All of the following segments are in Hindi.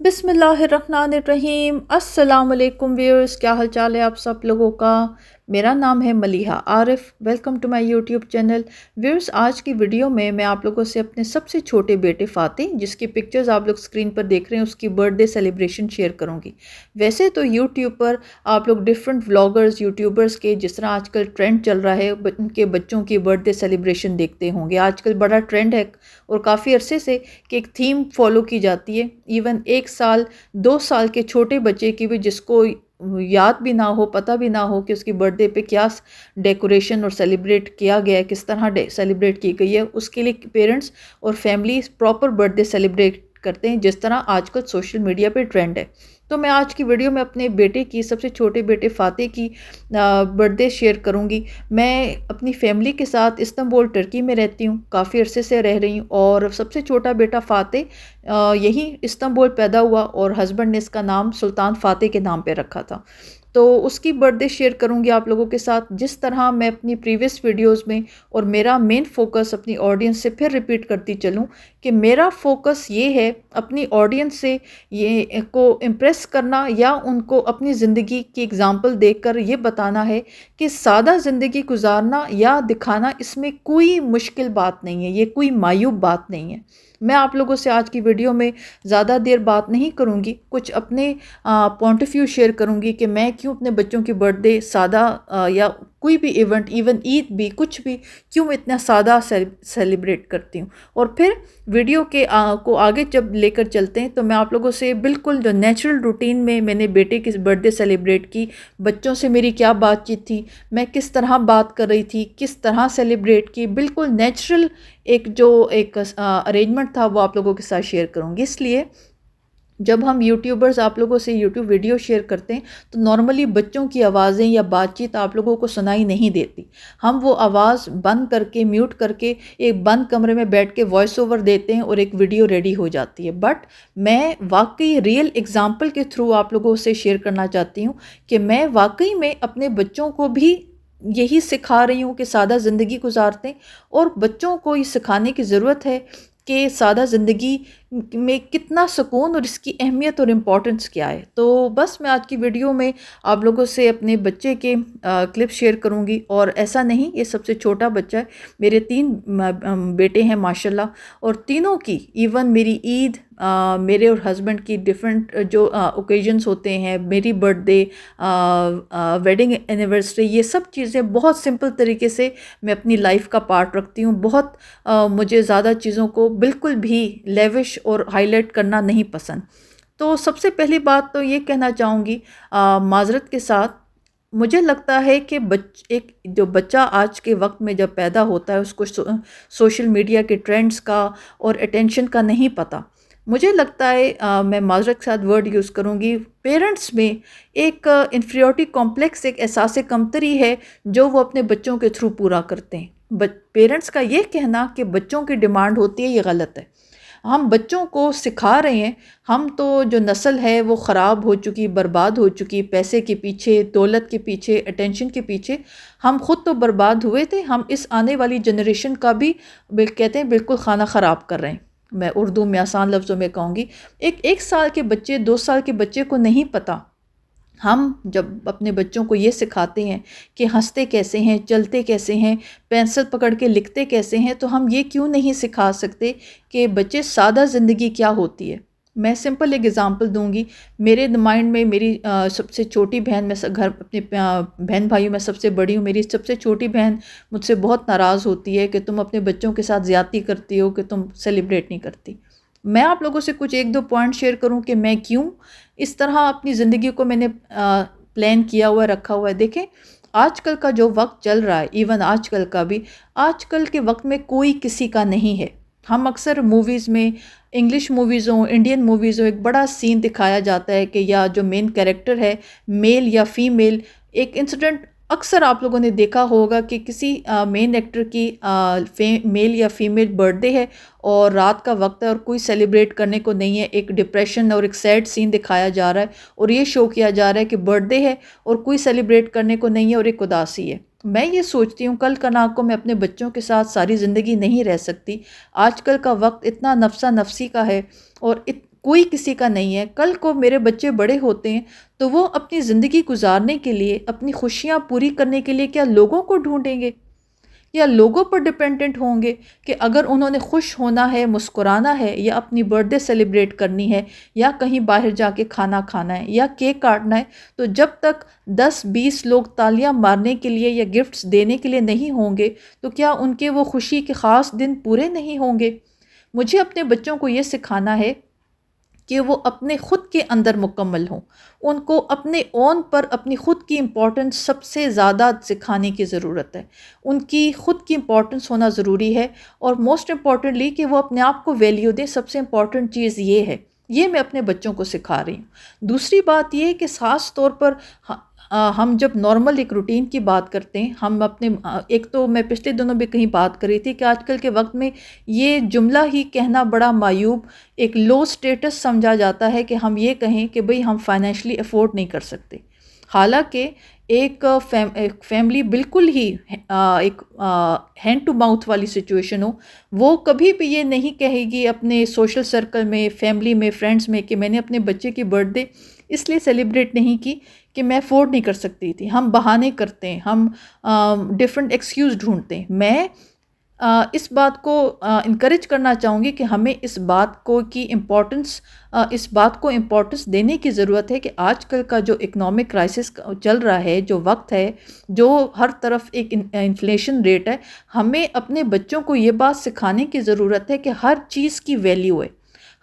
बिस्मिल्लाहिर्रहमानिर्रहीम। अस्सलाम वालेकुम व्यूअर्स, क्या हाल चाल है आप सब लोगों का। मेरा नाम है Maliha Arif. Welcome to my YouTube channel. Viewers, आज की वीडियो में मैं आप लोगों से अपने सबसे छोटे बेटे फ़ातिह, जिसकी पिक्चर्स आप लोग स्क्रीन पर देख रहे हैं, उसकी बर्थडे सेलिब्रेशन शेयर करूंगी। वैसे तो यूट्यूब पर आप लोग डिफरेंट व्लॉगर्स, यूट्यूबर्स के जिस तरह आजकल ट्रेंड चल रहा है, उनके बच्चों की बर्थडे सेलिब्रेशन देखते होंगे। आजकल बड़ा ट्रेंड है और काफ़ी अरसे से कि एक थीम फॉलो की जाती है। इवन 1 साल 2 साल के छोटे बच्चे की भी, जिसको याद भी ना हो, पता भी ना हो कि उसकी बर्थडे पे क्या डेकोरेशन और सेलिब्रेट किया गया है, किस तरह सेलिब्रेट की गई है, उसके लिए पेरेंट्स और फैमिली प्रॉपर बर्थडे सेलिब्रेट करते हैं, जिस तरह आजकल सोशल मीडिया पे ट्रेंड है। तो मैं आज की वीडियो में अपने बेटे की, सबसे छोटे बेटे फ़ातिह की बर्थडे शेयर करूंगी। मैं अपनी फैमिली के साथ इस्तांबुल टर्की में रहती हूँ, काफ़ी अरसे से रह रही हूँ, और सबसे छोटा बेटा फ़ातिह यही इस्तांबुल पैदा हुआ और हस्बैंड ने इसका नाम सुल्तान फ़ातिह के नाम पे रखा था। तो उसकी बर्थडे शेयर करूंगी आप लोगों के साथ, जिस तरह मैं अपनी प्रीवियस वीडियोस में, और मेरा मेन फोकस अपनी ऑडियंस से फिर रिपीट करती चलूं कि मेरा फोकस ये है अपनी ऑडियंस से ये को इम्प्रेस करना, या उनको अपनी ज़िंदगी की एग्जांपल देखकर ये बताना है कि सादा ज़िंदगी गुजारना या दिखाना, इसमें कोई मुश्किल बात नहीं है, ये कोई मायूब बात नहीं है। मैं आप लोगों से आज की वीडियो में ज़्यादा देर बात नहीं करूँगी, कुछ अपने पॉइंट ऑफ व्यू शेयर करूँगी कि मैं क्यों अपने बच्चों की बर्थडे सादा या कोई भी इवेंट, इवन ईद भी, कुछ भी, क्यों इतना सादा सेलिब्रेट करती हूँ। और फिर वीडियो के को आगे जब लेकर चलते हैं तो मैं आप लोगों से बिल्कुल जो नेचुरल रूटीन में मैंने बेटे की बर्थडे सेलिब्रेट की, बच्चों से मेरी क्या बातचीत थी, मैं किस तरह बात कर रही थी, किस तरह सेलिब्रेट की, बिल्कुल नेचुरल एक अरेंजमेंट था, वो आप लोगों के साथ शेयर करूँगी। इसलिए जब हम यूट्यूबर्स आप लोगों से यूट्यूब वीडियो शेयर करते हैं तो नॉर्मली बच्चों की आवाज़ें या बातचीत आप लोगों को सुनाई नहीं देती। हम वो आवाज़ बंद करके, म्यूट करके, एक बंद कमरे में बैठ के वॉइस ओवर देते हैं और एक वीडियो रेडी हो जाती है। बट मैं वाकई रियल एग्जांपल के थ्रू आप लोगों से शेयर करना चाहती हूँ कि मैं वाकई में अपने बच्चों को भी यही सिखा रही हूँ कि सादा ज़िंदगी गुजारते हैं, और बच्चों को ये सिखाने की ज़रूरत है कि सादा ज़िंदगी में कितना सुकून और इसकी अहमियत और इम्पॉर्टेंस क्या है। तो बस मैं आज की वीडियो में आप लोगों से अपने बच्चे के क्लिप शेयर करूंगी। और ऐसा नहीं, ये सबसे छोटा बच्चा है, मेरे 3 बेटे हैं माशाल्लाह, और तीनों की, इवन मेरी ईद, मेरे और हस्बैंड की डिफरेंट जो ओकेजन्स होते हैं, मेरी बर्थडे, वेडिंग एनिवर्सरी, ये सब चीज़ें बहुत सिंपल तरीके से मैं अपनी लाइफ का पार्ट रखती हूँ। बहुत मुझे ज़्यादा चीज़ों को बिल्कुल भी लेविश और हाईलाइट करना नहीं पसंद। तो सबसे पहली बात तो ये कहना चाहूँगी माजरत के साथ, मुझे लगता है कि एक जो बच्चा आज के वक्त में जब पैदा होता है, उसको सोशल मीडिया के ट्रेंड्स का और अटेंशन का नहीं पता। मुझे लगता है मैं माजरत के साथ वर्ड यूज़ करूँगी, पेरेंट्स में एक इन्फीरियरिटी कॉम्प्लेक्स, एक एहसास कमतरी है जो वो अपने बच्चों के थ्रू पूरा करते हैं। पेरेंट्स का ये कहना कि बच्चों की डिमांड होती है, ये गलत है। हम बच्चों को सिखा रहे हैं, हम तो जो नस्ल है वो ख़राब हो चुकी, बर्बाद हो चुकी, पैसे के पीछे, दौलत के पीछे, अटेंशन के पीछे हम खुद तो बर्बाद हुए थे, हम इस आने वाली जनरेशन का भी कहते हैं बिल्कुल खाना ख़राब कर रहे हैं। मैं उर्दू में आसान लफ्ज़ों में कहूँगी, एक साल के बच्चे, 2 साल के बच्चे को नहीं पता। हम जब अपने बच्चों को ये सिखाते हैं कि हंसते कैसे हैं, चलते कैसे हैं, पेंसिल पकड़ के लिखते कैसे हैं, तो हम ये क्यों नहीं सिखा सकते कि बच्चे सादा ज़िंदगी क्या होती है। मैं सिंपल एक एग्ज़ाम्पल दूंगी। मेरे माइंड में मेरी सबसे छोटी बहन, मैं घर अपने बहन भाइयों में सबसे बड़ी हूँ, मेरी सबसे छोटी बहन मुझसे बहुत नाराज़ होती है कि तुम अपने बच्चों के साथ ज़्यादती करती हो, कि तुम सेलिब्रेट नहीं करती। मैं आप लोगों से कुछ 1-2 पॉइंट शेयर करूं कि मैं क्यों इस तरह अपनी ज़िंदगी को मैंने प्लान किया हुआ, रखा हुआ है। देखें, आजकल का जो वक्त चल रहा है, इवन आजकल का भी, आजकल के वक्त में कोई किसी का नहीं है। हम अक्सर मूवीज़ में, इंग्लिश मूवीज़ हो, इंडियन मूवीज़ हो, एक बड़ा सीन दिखाया जाता है कि या जो मेन कैरेक्टर है, मेल या फीमेल, एक इंसिडेंट अक्सर आप लोगों ने देखा होगा कि किसी मेन एक्टर की मेल या फीमेल बर्थडे है और रात का वक्त है और कोई सेलिब्रेट करने को नहीं है। एक डिप्रेशन और एक सैड सीन दिखाया जा रहा है और ये शो किया जा रहा है कि बर्थडे है और कोई सेलिब्रेट करने को नहीं है और एक उदासी है। मैं ये सोचती हूँ कल कना को मैं अपने बच्चों के साथ सारी ज़िंदगी नहीं रह सकती। आजकल का वक्त इतना नफसा नफसी का है और कोई किसी का नहीं है। कल को मेरे बच्चे बड़े होते हैं तो वो अपनी ज़िंदगी गुजारने के लिए, अपनी खुशियाँ पूरी करने के लिए क्या लोगों को ढूंढेंगे या लोगों पर डिपेंडेंट होंगे कि अगर उन्होंने खुश होना है, मुस्कुराना है या अपनी बर्थडे सेलिब्रेट करनी है या कहीं बाहर जाके खाना खाना है या केक काटना है, तो जब तक 10-20 लोग तालियां मारने के लिए या गिफ्ट्स देने के लिए नहीं होंगे तो क्या उनके वो खुशी के ख़ास दिन पूरे नहीं होंगे। मुझे अपने बच्चों को ये सिखाना है कि वो अपने ख़ुद के अंदर मुकम्मल हों। उनको अपने ओन पर अपनी ख़ुद की इम्पोर्टेंस सबसे ज़्यादा सिखाने की ज़रूरत है। उनकी ख़ुद की इम्पोर्टेंस होना ज़रूरी है और मोस्ट इम्पॉर्टेंटली कि वो अपने आप को वैल्यू दें। सबसे इम्पॉर्टेंट चीज़ ये है, ये मैं अपने बच्चों को सिखा रही हूँ। दूसरी बात ये है कि ख़ास तौर पर हम जब नॉर्मल एक रूटीन की बात करते हैं, हम अपने एक तो मैं पिछले दिनों भी कहीं बात कर रही थी कि आजकल के वक्त में ये जुमला ही कहना बड़ा मायूब, एक लो स्टेटस समझा जाता है कि हम ये कहें कि भाई हम फाइनेंशियली अफोर्ड नहीं कर सकते। हालांकि एक फैमिली बिल्कुल ही एक हैंड टू माउथ वाली सिचुएशन हो, वो कभी भी ये नहीं कहेगी अपने सोशल सर्कल में, फैमिली में, फ्रेंड्स में कि मैंने अपने बच्चे की बर्थडे इसलिए सेलिब्रेट नहीं की कि मैं अफोर्ड नहीं कर सकती थी। हम बहाने करते हैं, हम डिफरेंट एक्सक्यूज़ ढूंढते हैं। मैं इस बात को इनकरेज करना चाहूँगी कि हमें इस बात को इम्पोर्टेंस देने की ज़रूरत है कि आजकल का जो इकोनॉमिक क्राइसिस चल रहा है, जो वक्त है, जो हर तरफ एक इन्फ्लेशन रेट है, हमें अपने बच्चों को ये बात सिखाने की ज़रूरत है कि हर चीज़ की वैल्यू है,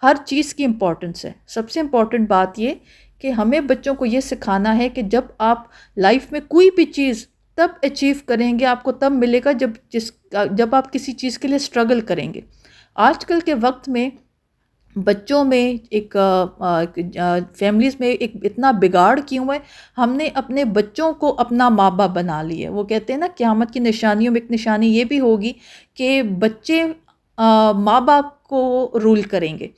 हर चीज़ की इम्पोर्टेंस है। सबसे इम्पोर्टेंट बात ये कि हमें बच्चों को ये सिखाना है कि जब आप लाइफ में कोई भी चीज़ तब अचीव करेंगे, आपको तब मिलेगा जब आप किसी चीज़ के लिए स्ट्रगल करेंगे। आजकल के वक्त में बच्चों में एक फैमिलीज़ में एक इतना बिगाड़ क्यों है, हमने अपने बच्चों को अपना माँ बाप बना लिया। वो कहते हैं ना, क़यामत की निशानियों में एक निशानी ये भी होगी कि बच्चे माँ बाप को रूल करेंगे।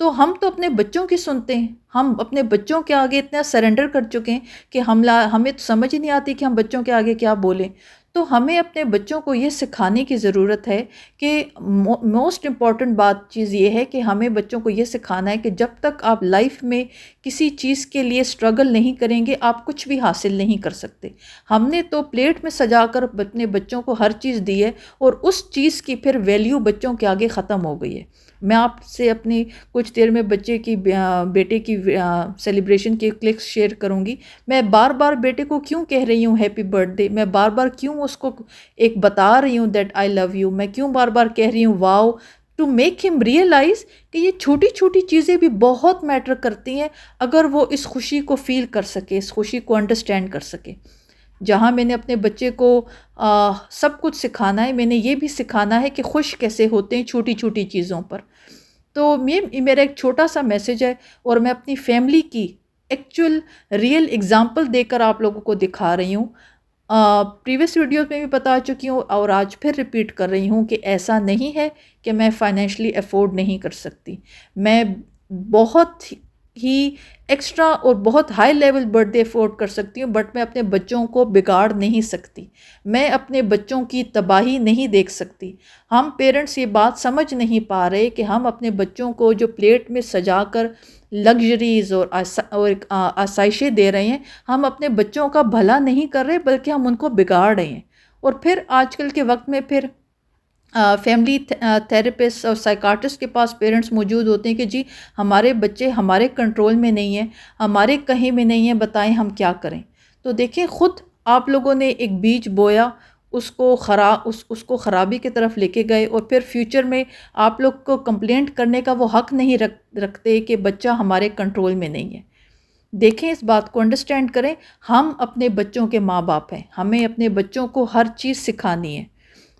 तो हम तो अपने बच्चों की सुनते हैं, हम अपने बच्चों के आगे इतना सरेंडर कर चुके हैं कि हमें तो समझ ही नहीं आती कि हम बच्चों के आगे क्या बोलें। तो हमें अपने बच्चों को ये सिखाने की ज़रूरत है कि मोस्ट इम्पॉर्टेंट बात चीज़ ये है कि हमें बच्चों को ये सिखाना है कि जब तक आप लाइफ में किसी चीज़ के लिए स्ट्रगल नहीं करेंगे, आप कुछ भी हासिल नहीं कर सकते। हमने तो प्लेट में सजाकर अपने बच्चों को हर चीज़ दी है और उस चीज़ की फिर वैल्यू बच्चों के आगे ख़त्म हो गई है। मैं आपसे अपनी कुछ देर में बेटे की सेलिब्रेशन के क्लिक्स शेयर करूंगी। मैं बार बार बेटे को क्यों कह रही हूँ हैप्पी बर्थडे, मैं बार बार क्यों उसको एक बता रही हूँ दैट आई लव यू, मैं क्यों बार बार कह रही हूँ wow, to make him realise कि ये छोटी छोटी चीज़ें भी बहुत मैटर करती हैं अगर वो इस खुशी को फील कर सके, इस खुशी को अंडरस्टैंड कर सके। जहाँ मैंने अपने बच्चे को सब कुछ सिखाना है, मैंने ये भी सिखाना है कि खुश कैसे होते हैं छोटी छोटी चीज़ों पर। तो ये मेरा एक छोटा सा मैसेज है और मैं अपनी फैमिली की एक्चुअल रियल एग्ज़ाम्पल देकर आप लोगों को दिखा रही हूँ। प्रीवियस वीडियोस में भी बता चुकी हूँ और आज फिर रिपीट कर रही हूँ कि ऐसा नहीं है कि मैं फाइनेंशियली अफोर्ड नहीं कर सकती। मैं बहुत ही एक्स्ट्रा और बहुत हाई लेवल बर्थडे अफोर्ड कर सकती हूँ, बट मैं अपने बच्चों को बिगाड़ नहीं सकती, मैं अपने बच्चों की तबाही नहीं देख सकती। हम पेरेंट्स ये बात समझ नहीं पा रहे कि हम अपने बच्चों को जो प्लेट में सजाकर लग्जरीज़ और आसाइशें दे रहे हैं, हम अपने बच्चों का भला नहीं कर रहे बल्कि हम उनको बिगाड़ रहे हैं। और फिर आजकल के वक्त में फिर फैमिली थेरेपिस्ट और साइकाट्रिस्ट के पास पेरेंट्स मौजूद होते हैं कि जी हमारे बच्चे हमारे कंट्रोल में नहीं है, हमारे कहीं में नहीं है, बताएं हम क्या करें। तो देखिए, ख़ुद आप लोगों ने एक बीज बोया, उसको ख़राबी की तरफ लेके गए और फिर फ्यूचर में आप लोग को कंप्लेंट करने का वो हक़ नहीं रखते कि बच्चा हमारे कंट्रोल में नहीं है। देखें, इस बात को अंडरस्टैंड करें। हम अपने बच्चों के माँ बाप हैं, हमें अपने बच्चों को हर चीज़ सिखानी है।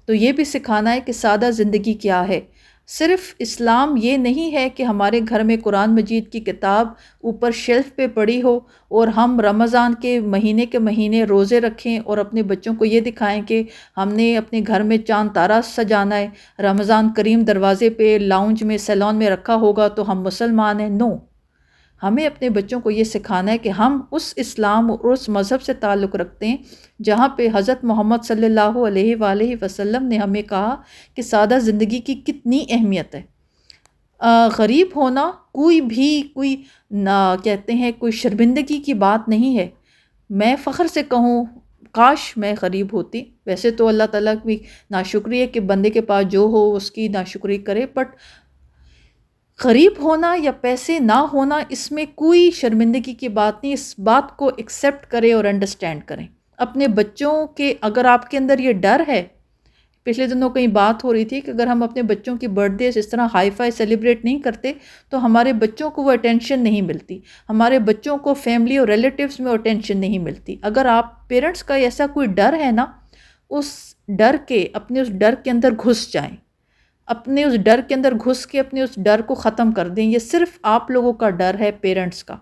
तो ये भी सिखाना है कि सादा ज़िंदगी क्या है। सिर्फ़ इस्लाम ये नहीं है कि हमारे घर में कुरान मजीद की किताब ऊपर शेल्फ़ पे पड़ी हो और हम रमज़ान के महीने रोज़े रखें और अपने बच्चों को ये दिखाएं कि हमने अपने घर में चाँद तारा सजाना है, रमज़ान करीम दरवाज़े पे लाउंज में सैलून में रखा होगा तो हम मुसलमान हैं। नो, हमें अपने बच्चों को ये सिखाना है कि हम उस इस्लाम और उस मज़हब से ताल्लुक़ रखते हैं जहाँ पे हज़रत मोहम्मद सल्लल्लाहु अलैहि वसल्लम ने हमें कहा कि सादा ज़िंदगी की कितनी अहमियत है। गरीब होना कोई ना कहते हैं कोई शर्मिंदगी की बात नहीं है। मैं फ़ख्र से कहूँ, काश मैं गरीब होती। वैसे तो अल्लाह ताला की नाशुक्री है कि बंदे के पास जो हो उसकी नाशुक्री करे, बट गरीब होना या पैसे ना होना इसमें कोई शर्मिंदगी की बात नहीं। इस बात को एक्सेप्ट करें और अंडरस्टैंड करें। अपने बच्चों के, अगर आपके अंदर ये डर है, पिछले दिनों कहीं बात हो रही थी कि अगर हम अपने बच्चों की बर्थडे इस तरह हाई फाई सेलिब्रेट नहीं करते तो हमारे बच्चों को वो अटेंशन नहीं मिलती, हमारे बच्चों को फैमिली और रिलेटिव्स में अटेंशन नहीं मिलती। अगर आप पेरेंट्स का ऐसा कोई डर है ना, अपने उस डर के अंदर घुस जाएं, अपने उस डर के अंदर घुस के अपने उस डर को ख़त्म कर दें। ये सिर्फ आप लोगों का डर है, पेरेंट्स का।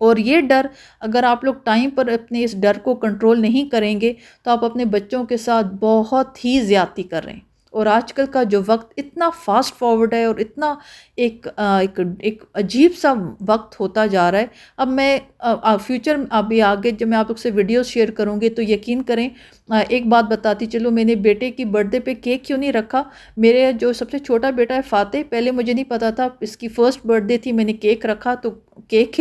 और ये डर, अगर आप लोग टाइम पर अपने इस डर को कंट्रोल नहीं करेंगे तो आप अपने बच्चों के साथ बहुत ही ज़्यादती कर रहे हैं। और आजकल का जो वक्त इतना फास्ट फॉरवर्ड है और इतना एक अजीब सा वक्त होता जा रहा है। अब मैं फ्यूचर अभी आगे जब मैं आप लोग से वीडियोस शेयर करूँगी तो यकीन करें, एक बात बताती चलो, मैंने बेटे की बर्थडे पे केक क्यों नहीं रखा। मेरे जो सबसे छोटा बेटा है फ़ातिह, पहले मुझे नहीं पता था, इसकी फ़र्स्ट बर्थडे थी, मैंने केक रखा तो केक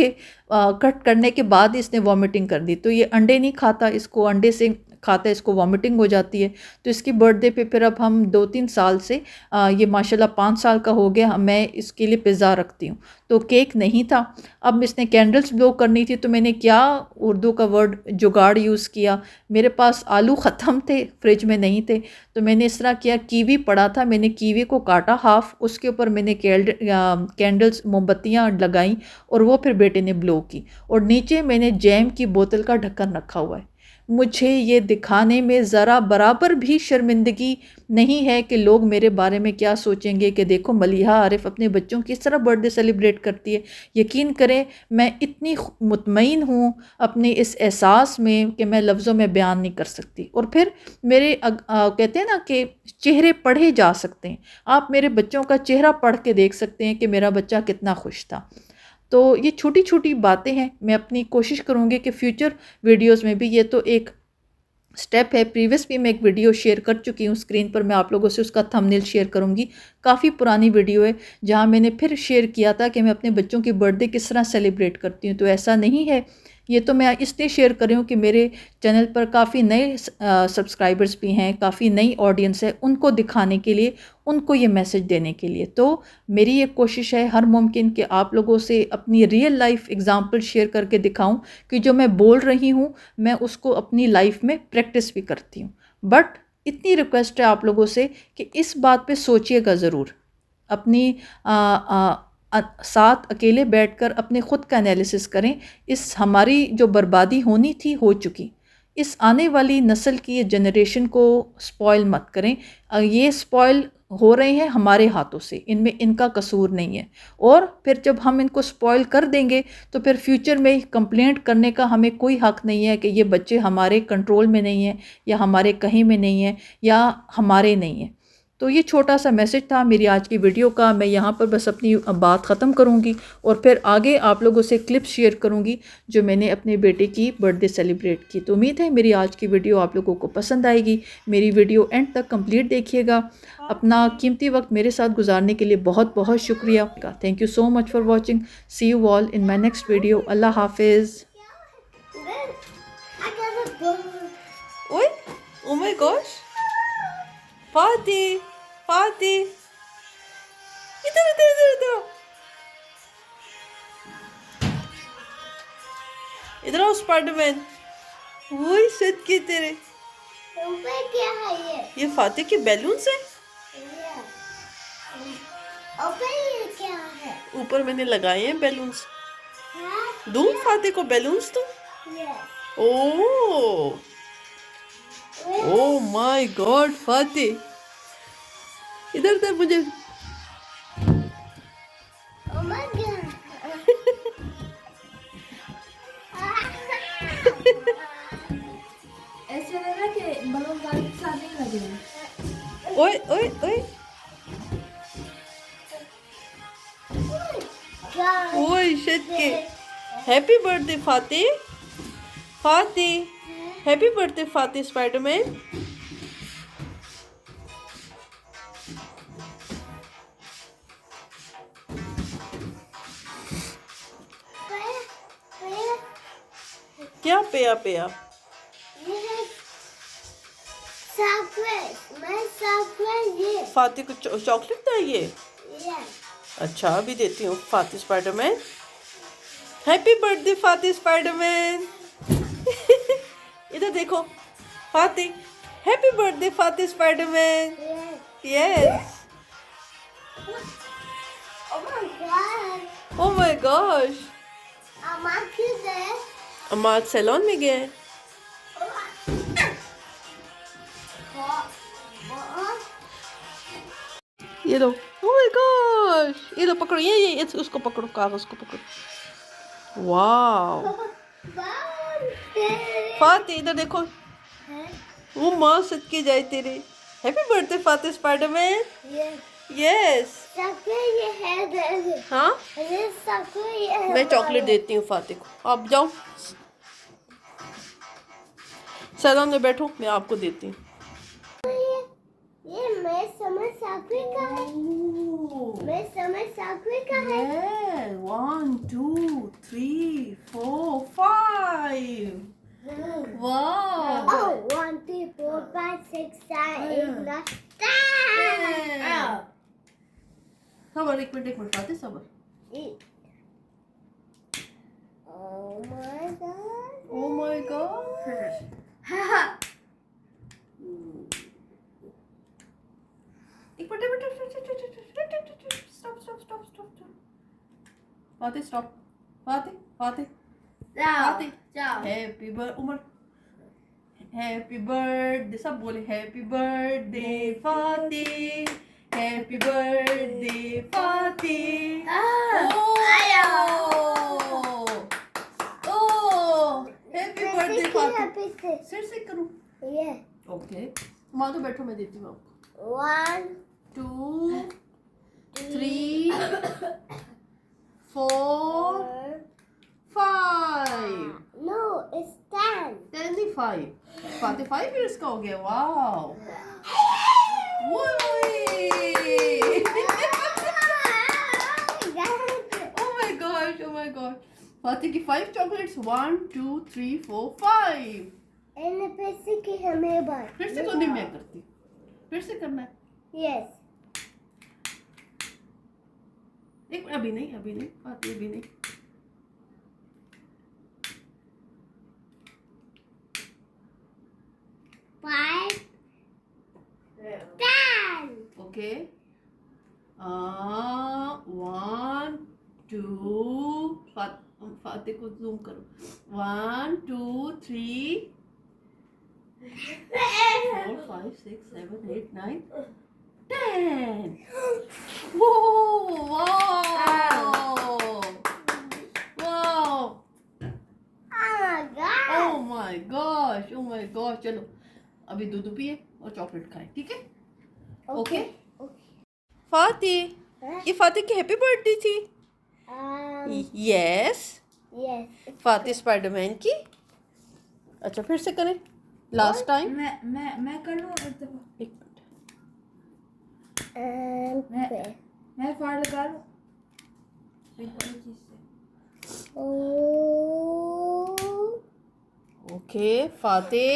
कट करने के बाद इसने वॉमिटिंग कर दी। तो ये अंडे नहीं खाता, इसको अंडे से खाता है, इसको वॉमिटिंग हो जाती है। तो इसकी बर्थडे पे फिर अब हम 2-3 साल से ये माशाल्लाह 5 साल का हो गया, मैं इसके लिए पिज़्ज़ा रखती हूँ। तो केक नहीं था। अब इसने कैंडल्स ब्लो करनी थी तो मैंने क्या उर्दू का वर्ड जुगाड़ यूज़ किया। मेरे पास आलू ख़त्म थे, फ्रिज में नहीं थे, तो मैंने इस तरह किया, कीवी पड़ा था, मैंने कीवी को काटा हाफ़, उसके ऊपर मैंने कैंडल्स मोमबत्तियाँ लगाईं और वो फिर बेटे ने ब्लो की। और नीचे मैंने जैम की बोतल का ढक्कन रखा हुआ है। मुझे ये दिखाने में ज़रा बराबर भी शर्मिंदगी नहीं है कि लोग मेरे बारे में क्या सोचेंगे कि देखो मलीहा आरिफ अपने बच्चों की इस तरह बर्थडे सेलिब्रेट करती है। यकीन करें, मैं इतनी मुतमईन हूँ अपने इस एहसास में कि मैं लफ्ज़ों में बयान नहीं कर सकती। और फिर मेरे कहते हैं ना कि चेहरे पढ़े जा सकते हैं। आप मेरे बच्चों का चेहरा पढ़ के देख सकते हैं कि मेरा बच्चा कितना खुश था। तो ये छोटी छोटी बातें हैं। मैं अपनी कोशिश करूँगी कि फ्यूचर वीडियोस में भी, ये तो एक स्टेप है, प्रीवियस भी मैं एक वीडियो शेयर कर चुकी हूँ स्क्रीन पर, मैं आप लोगों से उसका थंबनेल शेयर करूँगी। काफ़ी पुरानी वीडियो है जहाँ मैंने फिर शेयर किया था कि मैं अपने बच्चों की बर्थडे किस तरह सेलिब्रेट करती हूँ। तो ऐसा नहीं है, ये तो मैं इसलिए शेयर कर रही हूँ कि मेरे चैनल पर काफ़ी नए सब्सक्राइबर्स भी हैं, काफ़ी नई ऑडियंस है, उनको दिखाने के लिए, उनको ये मैसेज देने के लिए। तो मेरी ये कोशिश है हर मुमकिन कि आप लोगों से अपनी रियल लाइफ एग्जांपल शेयर करके दिखाऊं कि जो मैं बोल रही हूँ मैं उसको अपनी लाइफ में प्रैक्टिस भी करती हूँ। बट इतनी रिक्वेस्ट है आप लोगों से कि इस बात पे सोचिएगा ज़रूर, अपनी साथ अकेले बैठकर अपने ख़ुद का एनालिसिस करें। इस हमारी जो बर्बादी होनी थी हो चुकी, इस आने वाली नस्ल की ये जनरेशन को स्पॉइल मत करें। ये स्पॉइल हो रहे हैं हमारे हाथों से, इनमें इनका कसूर नहीं है। और फिर जब हम इनको स्पॉइल कर देंगे तो फिर फ्यूचर में कंप्लेंट करने का हमें कोई हक़ नहीं है कि ये बच्चे हमारे कंट्रोल में नहीं हैं या हमारे कहीं में नहीं हैं या हमारे नहीं हैं। तो ये छोटा सा मैसेज था मेरी आज की वीडियो का। मैं यहाँ पर बस अपनी बात ख़त्म करूँगी और फिर आगे आप लोगों से क्लिप शेयर करूँगी जो मैंने अपने बेटे की बर्थडे सेलिब्रेट की। तो उम्मीद है मेरी आज की वीडियो आप लोगों को पसंद आएगी। मेरी वीडियो एंड तक कंप्लीट देखिएगा। अपना कीमती वक्त मेरे साथ गुजारने के लिए बहुत बहुत शुक्रिया। Thank you so much for watching. See you all in my next video. अल्लाह हाफिज़। ओए, ओ माय गॉश, फ़ातिह, इधर इधर इधर इधर इधर आओ स्पाइडरमैन। वही सिद की तेरे ऊपर क्या है ये फ़ातिह के बैलून्स हैं। ऊपर ये क्या है? ऊपर मैंने लगाए हैं बैलून्स। हाँ? दूं फातिह को बैलून्स दूं? Yes. Oh oh my god Fatih, इधर दे मुझे। Oh my god. ऐसे लग रहा है कि बलून गाड़ी के साथ नहीं लगे हैं। ओए ओए ओए God. ओए शिट के। Happy birthday Fatih, Fatih happy birthday Fatih Spiderman. क्या पिया पिया? ये है chocolate. मैं chocolate ये. फातिह को चॉकलेट चाहिए? Yes. अच्छा अभी देती हूँ Fatih Spiderman. Happy birthday Fatih Spiderman. इधर देखो Fatih, happy birthday Fatih Spiderman. Yes. Yes. Oh my god. Oh my gosh. अम्मा किधर? अम्मा आज सैलून में गए हैं। ये लो। ओह माय गॉश, ये लो पकड़ो, ये उसको पकड़ो, कागज को पकड़ो। वाओ फातिह इधर देखो। वो माँ सदके जाए तेरे। Happy birthday Fatih Spiderman. Yes. ये है दे. हाँ ये है. मैं चॉकलेट देती हूँ फातिह को, आप जाओ सैलून में बैठो, मैं आपको देती हूँ। ये मैं समझ सकती का है. मैं समझ सकती का है. 1 2 3 4 5 वाह। Oh, 1 2 4 5 6 7 8 9 10. सबर एक मिनट फातिह सबर। Oh my god. Oh my god. एक minute stop stop stop stop Fatih stop. Fatih Fatih Fatih happy birthday सब बोले happy birthday Fatih, happy birthday Fatih. Oh happy birthday Fatih. सिर से करूं? Yeah. ओके माँ तो बैठो, मैं देती हूँ आपको। 1 2 3 4 5 No, it's 10. 10 नहीं 5 फातिह 5 इयर्स का हो गया। Wow oh my god Fatih की 5 चॉकलेट्स। 1 2 3 4 5। And पैसे की हमें बात. फिर से तो नहीं मैं करती, फिर से करना है। Yes. एक अभी नहीं फातिह अभी नहीं। Five. 10. ओके 1 2 फातिह को जूम करो। 1 2 3 4 5 6 7 8 9 10। Wow Oh my god. Oh my gosh चलो अभी दूध पिए और चॉकलेट खाए, ठीक है? ओके फातिह, ये फातिह की हैप्पी बर्थडे थी। Yes Yes. फातिह स्पाइडरमैन की। अच्छा फिर से करें लास्ट टाइम। मैं कर लूँ एक दफा। एक मिनट मैं फाड़ लगा लूँ एक बड़ी चीज से। Oh. Okay Fatih.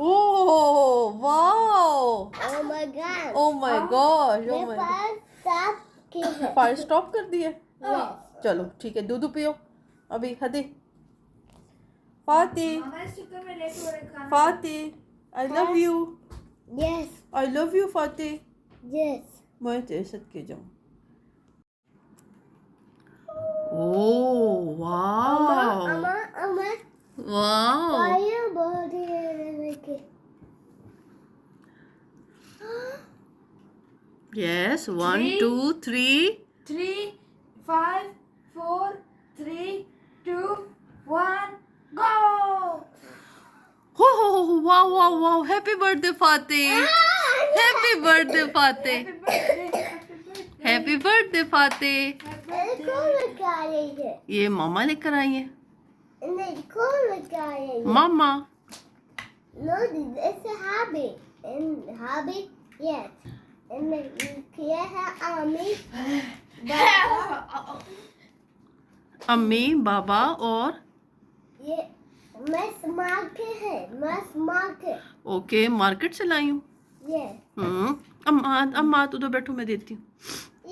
Oh wow Oh my god. Oh my gosh oh मेरे माय पास 7 की है. फायर स्टॉप कर दिए। चलो ठीक है दूध पियो अभी। हदी फातिह मामा इस चक्कर में लेके बड़े खाना। Fatih I love you. Yes. I love you Fatih. Yes. मैं तेरे सदके जाऊं। Oh wow Amma. Wow Fire body. Yes 1 Three. 2 3 3, 5, 4, 3, 2, 1, go! हो wow wow wow happy birthday Fatih happy birthday Fatih Happy birthday, happy birthday. Happy birthday Fatih कौन लगा रही है? ये मामा लेकर आई है नहीं, कौन लगा रही है? मामा No, it's a hobby. And hobby, yes. And ये है आमी. अम्मी बाबा और ये मैं स्मार्ट है. मैं स्मार्ट है. ओके मार्केट से लाई हूँ Yes. अम्मा तो उधर बैठो मैं देती हूँ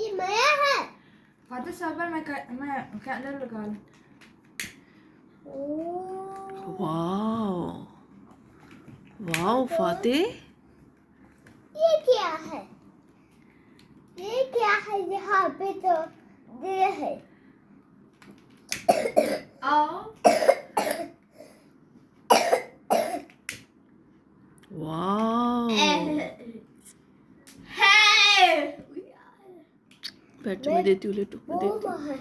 ये मेरा है. फातिह साबर मैं कैंडल लगा लूं. Oh. वाओ वाओ फातिह ये क्या है? ये क्या है? यहाँ पे तो ये है. वाओ बैठो मैं देती हूँ लेटो मैं देती हूँ वो है.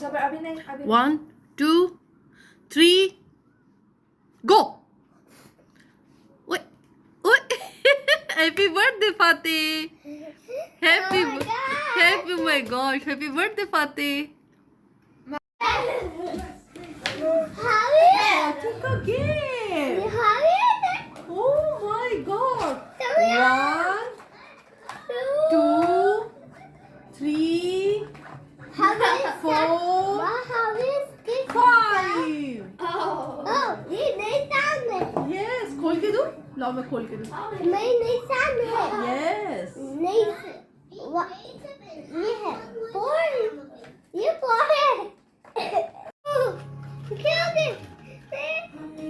साबर अभी नहीं, अभी 1 2 3 गो ओए ओए happy birthday Fatih happy happy my god happy birthday Fatih हावी है. का गिफ्ट ये हावी है. ओह माय गॉड One, 2 3 हावी 4 हावी के 5 Oh, ये नहीं सामने. यस खोल के दूं लाओ मैं खोल के दूं मैं नहीं सामने. यस नहीं. ये है. Four. ये four है. क्या दे?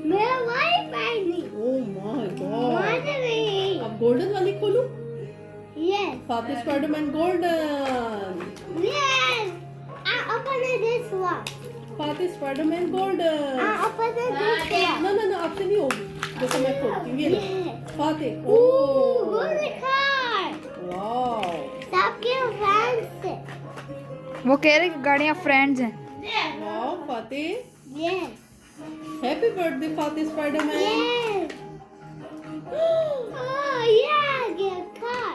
मेरा वाईफाई नहीं. ओह माय गॉड नहीं. अब गोल्डन वाली खोलूं Yes. Fatih Spiderman golden Yes. I open this one. Fatih Spiderman golden I open this one. ना ना ना आपसे नहीं होगी देखो मैं खोलती हूँ ये लो Yes. फातिह Ooh, ओह good car. वाओ सबके फैंस से. वो कह रहे कि गाड़ियाँ फ्रेंड्स हैं. Wow Fatih Yes. Happy birthday Fatih Spiderman Yes. Oh yeah, get car.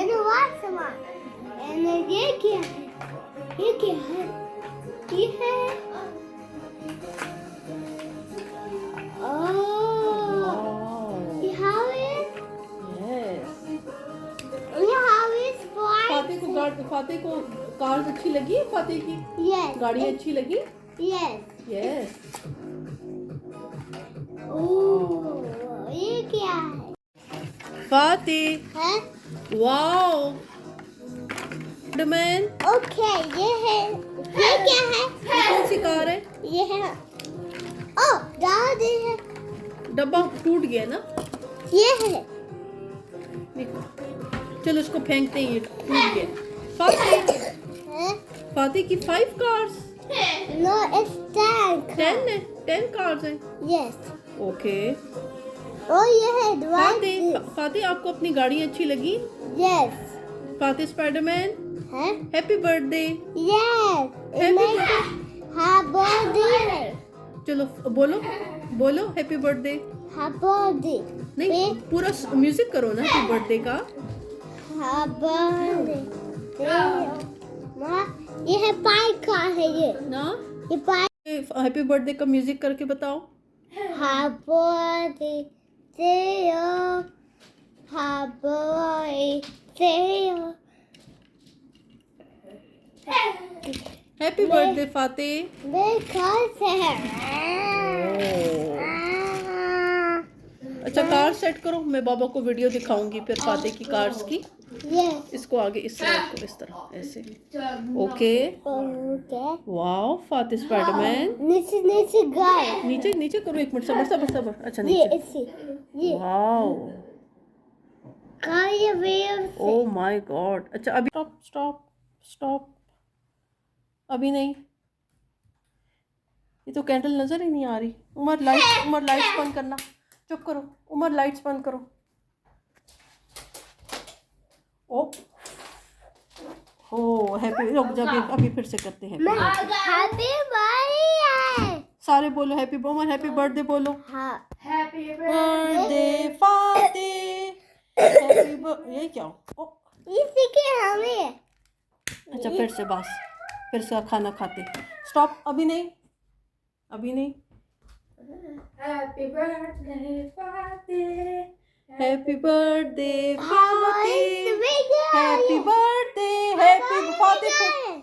And what's one? And ये क्या है? ये क्या है? ये है. Oh. ये how is? यस ये how is boy? फातिह को कार्स अच्छी लगी फातिह की Yes. गाड़ियाँ अच्छी लगी Yes. यस Oh, ये क्या है? फातिह है? वाओ स्पाइडरमैन Okay, ये है. ये क्या है? ये कौन सी कार है ये है. Oh, दादी है. डब्बा टूट गया ना ये है. देखो चलो उसको फेंकते हैं ये टूट गया फातिह है? फातिह की 5 कार्स No, it's tank. 10 है 10 कार्स हैं Yes. ओके Oh, ये है. Fatih Right. फातिह आपको अपनी गाड़ी अच्छी लगी Yes. फातिह स्पाइडरमैन है? Happy birthday Yes. हाँ, बर्थडे है. चलो बोलो बोलो हैप्पी बर्थडे हाँ, बर्थडे. नहीं पूरा म्यूजिक करो ना हैप्पी बर्थडे का हाँ, बर्थडे. माँ, ये है पाई का है ये. ना ये पाई. हैप्पी बर्थडे का म्यूजिक करके बताओ हाँ, बर्थडे से यो. हाँ, बर्थडे से यो. हैप्पी बर्थडे फातिह मेरे घर से है. अच्छा कार सेट करो मैं बाबा को वीडियो दिखाऊंगी फिर फातिह की कार्स की Yes. इसको आगे इस तरह रखो इस तरह ऐसे okay Okay. Wow Fatih Spiderman नीचे नीचे गाय. नीचे नीचे करो एक मिनट सबर सबर सबर अच्छा ये नीचे इसे. ये वाओ गाय वेव से. ओ माय गॉड अच्छा अभी स्टॉप स्टॉप स्टॉप अभी नहीं ये तो कैंडल नजर ही नहीं आ रही। उमर लाइट्स बंद करना। चुप करो उमर, लाइट्स बंद करो। ओ हो हैप्पी, रुक जा अभी फिर से करते हैं। Happy birthday. सारे बोलो हैप्पी, उमर हैप्पी बर्थडे बोलो। हाँ। हैप्पी बर्थडे फाते, हैप्पी ये क्या ओ, इसी के हमें। अच्छा फिर से बस, फिर से खाना खाते। स्टॉप, अभी नहीं। Happy birthday Fate, happy birthday Fate, happy birthday, happy Fate,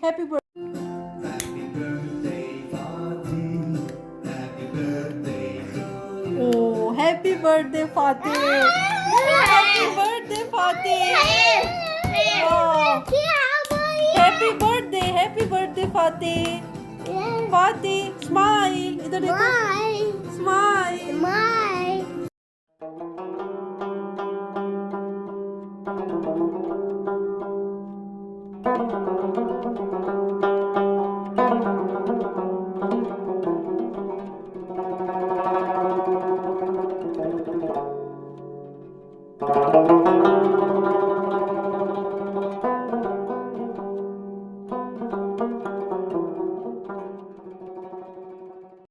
happy birthday. Oh happy birthday Fate, happy birthday Fate, happy birthday Fate. Fate smile, इधर देखो, स्माइल।